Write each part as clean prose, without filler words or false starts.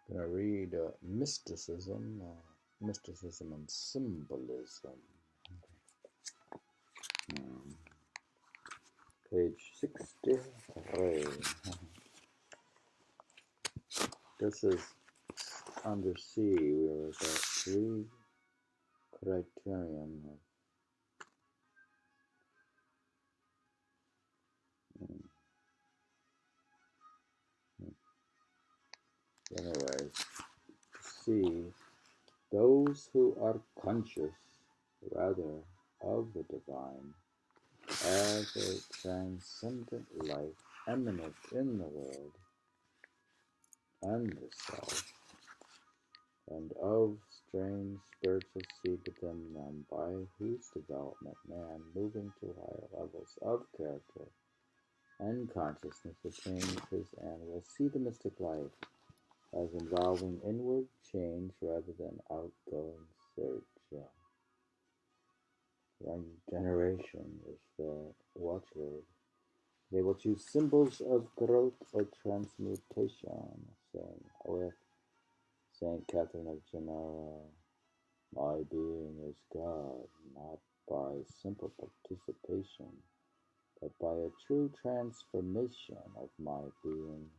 I'm going to read Mysticism and Symbolism. Page 63. This is under C. We were at 3 criterion of anyways, C. Those who are conscious, rather, of the divine as a transcendent life eminent in the world and the self, and of strange spiritual seed within them, by whose development man, moving to higher levels of character and consciousness, attains his end, will see the mystic life as involving inward change rather than outgoing search. Regeneration is the watchword. They will choose symbols of growth or transmutation, saying with Saint Catherine of Genoa, my being is God, not by simple participation, but by a true transformation of my being.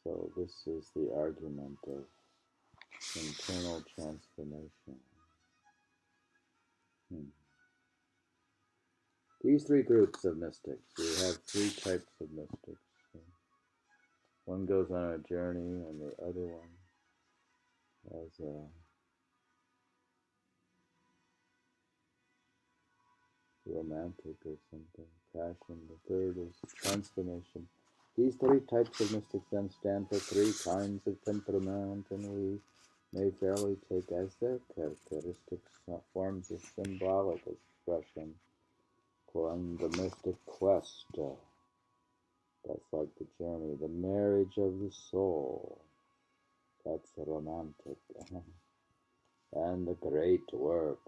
So this is the argument of internal transformation. These 3 groups of mystics, we have 3 types of mystics. One goes on a journey, and the other one has a romantic or something, passion. The third is transformation. These 3 types of mystics then stand for 3 kinds of temperament, and we may fairly take as their characteristics forms of symbolic expression. Calling the mystic quest, that's like the journey. The marriage of the soul, that's romantic. And the great work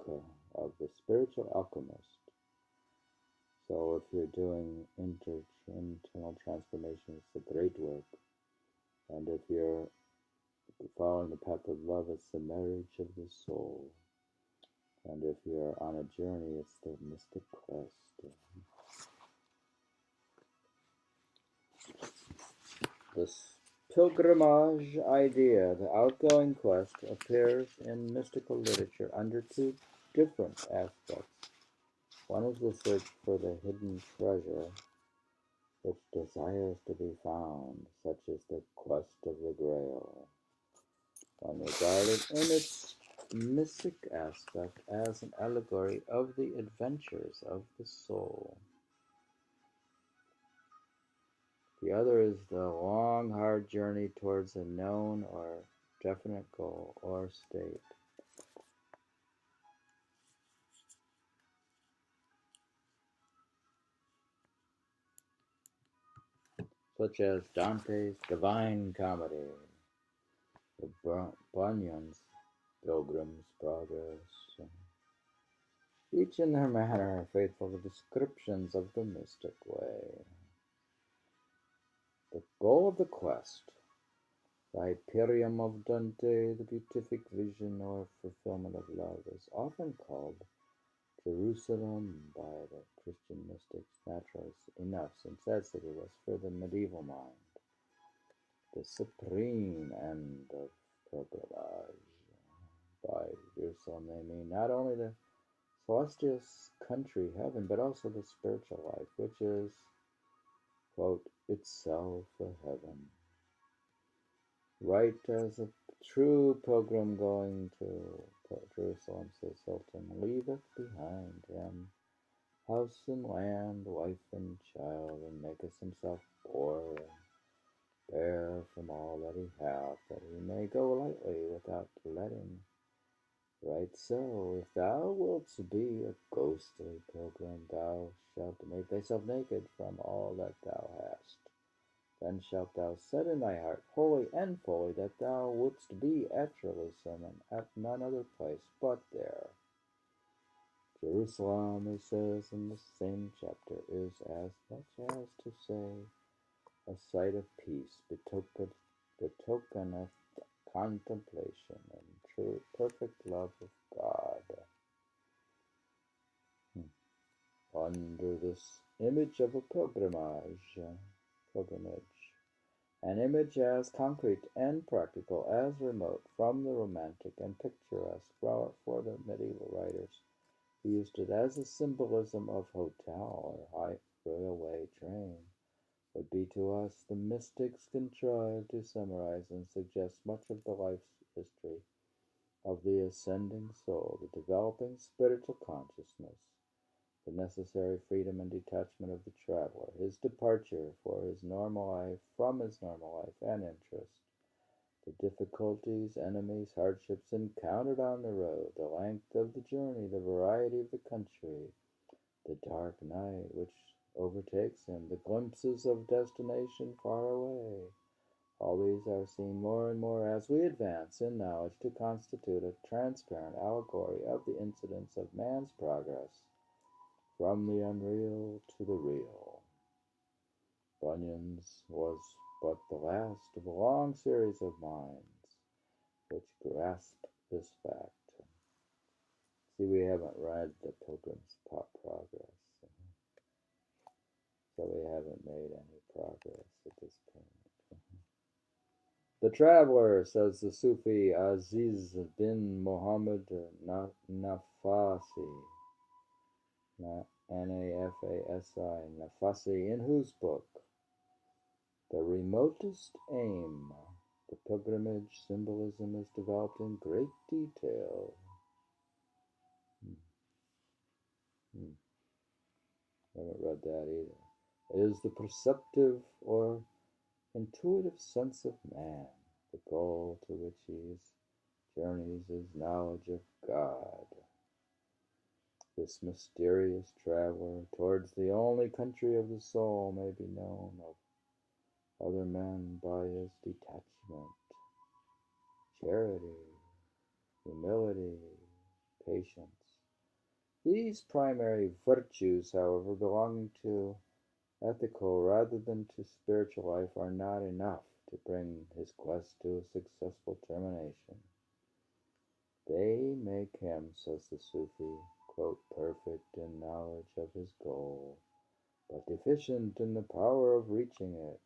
of the spiritual alchemist. So if you're doing internal transformation, it's a great work. And if you're following the path of love, it's the marriage of the soul. And if you're on a journey, it's the mystic quest. This pilgrimage idea, the outgoing quest, appears in mystical literature under 2 different aspects. One is the search for the hidden treasure which desires to be found, such as the quest of the Grail, one regarded in its mystic aspect as an allegory of the adventures of the soul. The other is the long, hard journey towards a known or definite goal or state. Such as Dante's Divine Comedy, the Bunyan's Pilgrims Progress. Each in their manner are faithful to descriptions of the mystic way. The goal of the quest, the Hyperion of Dante, the beatific vision or fulfillment of love, is often called Jerusalem by the Christian mystics, naturally enough, since that city was for the medieval mind the supreme end of pilgrimage. By Jerusalem they mean not only the celestial country, heaven, but also the spiritual life, which is, quote, itself a heaven. Right as a true pilgrim going to Jerusalem, says Hilton, leaveth behind him house and land, wife and child, and maketh himself poor and bare from all that he hath, that he may go lightly without letting. Right so, if thou wilt be a ghostly pilgrim, thou shalt make thyself naked from all that thou hast. Then shalt thou set in thy heart wholly and fully that thou wouldst be at Jerusalem, and at none other place but there. Jerusalem, he says in the same chapter, is as much as to say a site of peace, the token of contemplation and true perfect love of God. Under this image of a pilgrimage, an image as concrete and practical as remote from the romantic and picturesque for the medieval writers, who used it as a symbolism of hotel or high railway train, would be to us the mystics contrive to summarize and suggest much of the life's history of the ascending soul, the developing spiritual consciousness, the necessary freedom and detachment of the traveler, his departure for his normal life from his normal life and interest, the difficulties, enemies, hardships encountered on the road, the length of the journey, the variety of the country, the dark night which overtakes him, the glimpses of destination far away. All these are seen more and more as we advance in knowledge to constitute a transparent allegory of the incidents of man's progress from the unreal to the real. Bunyan's was but the last of a long series of minds which grasp this fact. See, we haven't read the Pilgrims Progress, so we haven't made any progress at this point. The traveler, says the Sufi Aziz bin Muhammad Nafasi, Nafasi, Nafasi, in whose book, The Remotest Aim, the pilgrimage symbolism is developed in great detail. I haven't read that either. It is the perceptive or intuitive sense of man. The goal to which he journeys is knowledge of God. This mysterious traveler towards the only country of the soul may be known of other men by his detachment, charity, humility, patience. These primary virtues, however, belonging to ethical rather than to spiritual life, are not enough to bring his quest to a successful termination. They make him, says the Sufi, quote, perfect in knowledge of his goal, but deficient in the power of reaching it.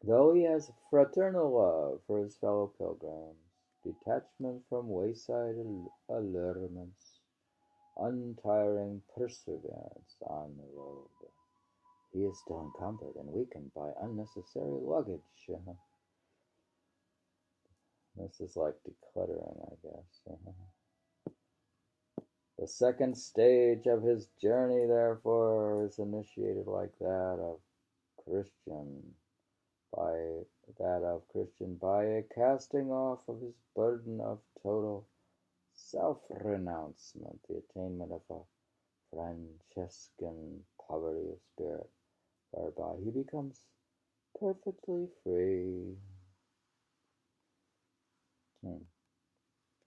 Though he has fraternal love for his fellow pilgrims, detachment from wayside allurements, untiring perseverance on the road, he is still encumbered and weakened by unnecessary luggage. This is like decluttering, I guess. The second stage of his journey, therefore, is initiated like that of Christian by a casting off of his burden of total self-renouncement, the attainment of a Franciscan poverty of spirit, whereby he becomes perfectly free.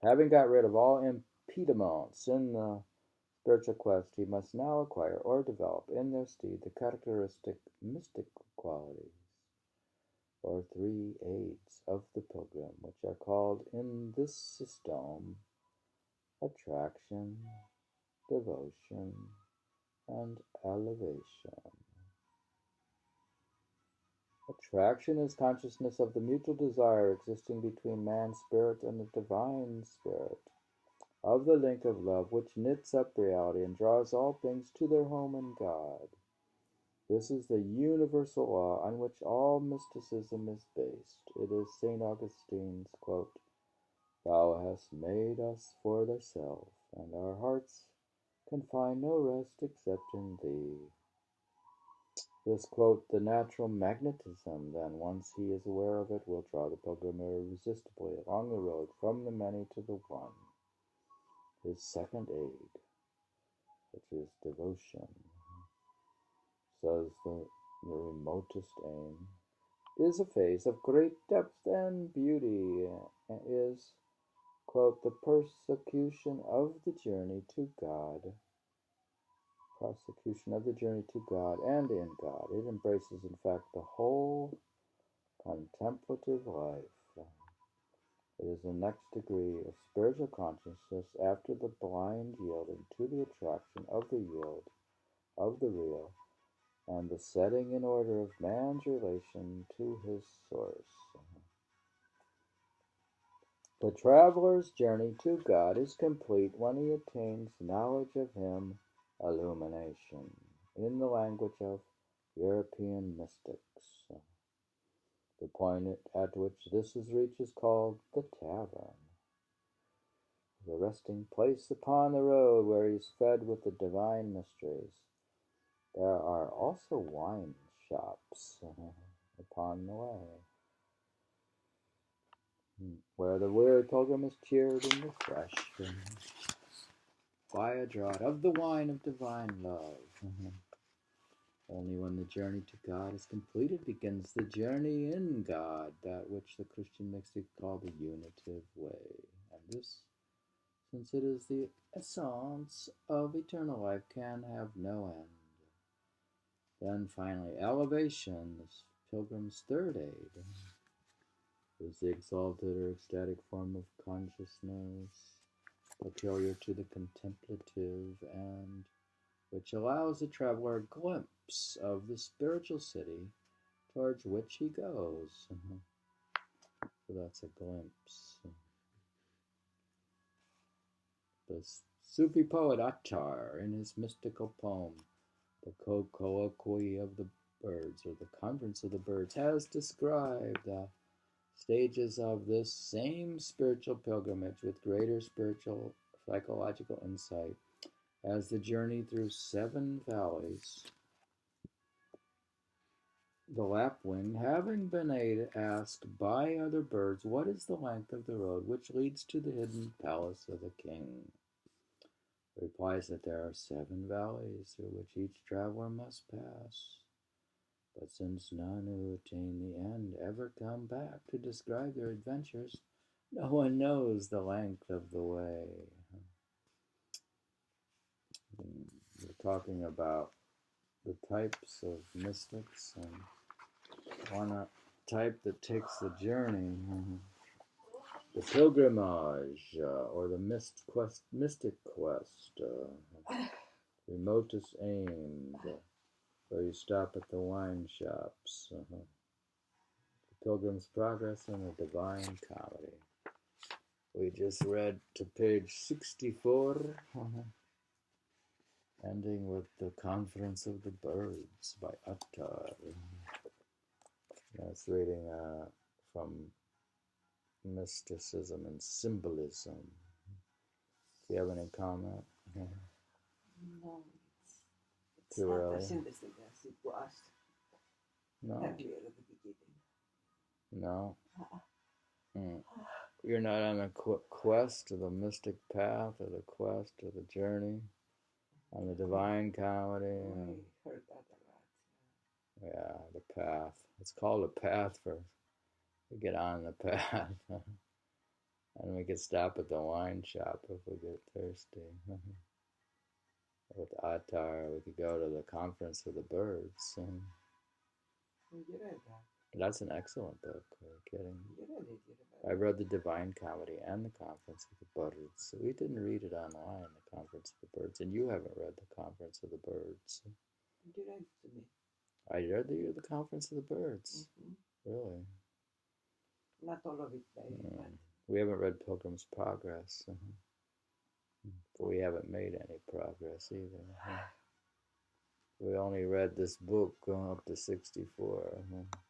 Having got rid of all impediments in the spiritual quest, he must now acquire or develop in their stead the characteristic mystic qualities, or three aids of the pilgrim, which are called in this system attraction, devotion, and elevation. Attraction is consciousness of the mutual desire existing between man's spirit and the divine spirit, of the link of love which knits up reality and draws all things to their home in God. This is the universal law on which all mysticism is based. It is St. Augustine's quote, "Thou hast made us for thyself, and our hearts can find no rest except in thee." This quote, the natural magnetism, then, once he is aware of it, will draw the pilgrim irresistibly along the road from the many to the one. His second aid, which is devotion, says the remotest aim, is a phase of great depth and beauty, and is, quote, the prosecution of the journey to God. Prosecution of the journey to God and in God. It embraces, in fact, the whole contemplative life. It is the next degree of spiritual consciousness after the blind yielding to the attraction of the yield of the real and the setting in order of man's relation to his source. The traveler's journey to God is complete when he attains knowledge of Him, illumination, in the language of European mystics. The point at which this is reached is called the tavern, the resting place upon the road where he is fed with the divine mysteries. There are also wine shops upon the way, where the weary pilgrim is cheered and refreshed by a draught of the wine of divine love. Only when the journey to God is completed begins the journey in God, that which the Christian mystics call the unitive way. And this, since it is the essence of eternal life, can have no end. Then finally, elevation, this pilgrim's third aid, is the exalted or ecstatic form of consciousness, peculiar to the contemplative, and which allows the traveler a glimpse of the spiritual city towards which he goes. So that's a glimpse. The Sufi poet Attar, in his mystical poem, The Colloquy of the Birds, or The Conference of the Birds, has described the stages of this same spiritual pilgrimage with greater spiritual psychological insight as the journey through 7 valleys. The lapwing, having been asked by other birds what is the length of the road which leads to the hidden palace of the king, replies that there are 7 valleys through which each traveler must pass. But since none who attain the end ever come back to describe their adventures, no one knows the length of the way. We're talking about the types of mystics, and one type that takes the journey, the pilgrimage, or the mystic quest, remotest aimed, where you stop at the wine shops, the Pilgrims Progress, and the Divine Comedy. We just read to page 64, ending with The Conference of the Birds by Attar. That's reading from Mysticism and Symbolism. Do you have any comment? No, it's Too not early? as interesting as it was No? earlier at the beginning. No? You're not on a quest to the mystic path, or the quest, or the journey, on the Divine Comedy? I heard that a lot. Yeah, the path. It's called a path for we get on the path. And we could stop at the wine shop if we get thirsty. With Attar, we could go to the Conference of the Birds. You read that? That's an excellent book. Are you kidding? You read it. I read the Divine Comedy and the Conference of the Birds. We didn't read it online, the Conference of the Birds, and you haven't read the Conference of the Birds. You read it to me. I read the Conference of the Birds. Really? Not all of it, but we haven't read Pilgrim's Progress. But we haven't made any progress either. We only read this book up to 64.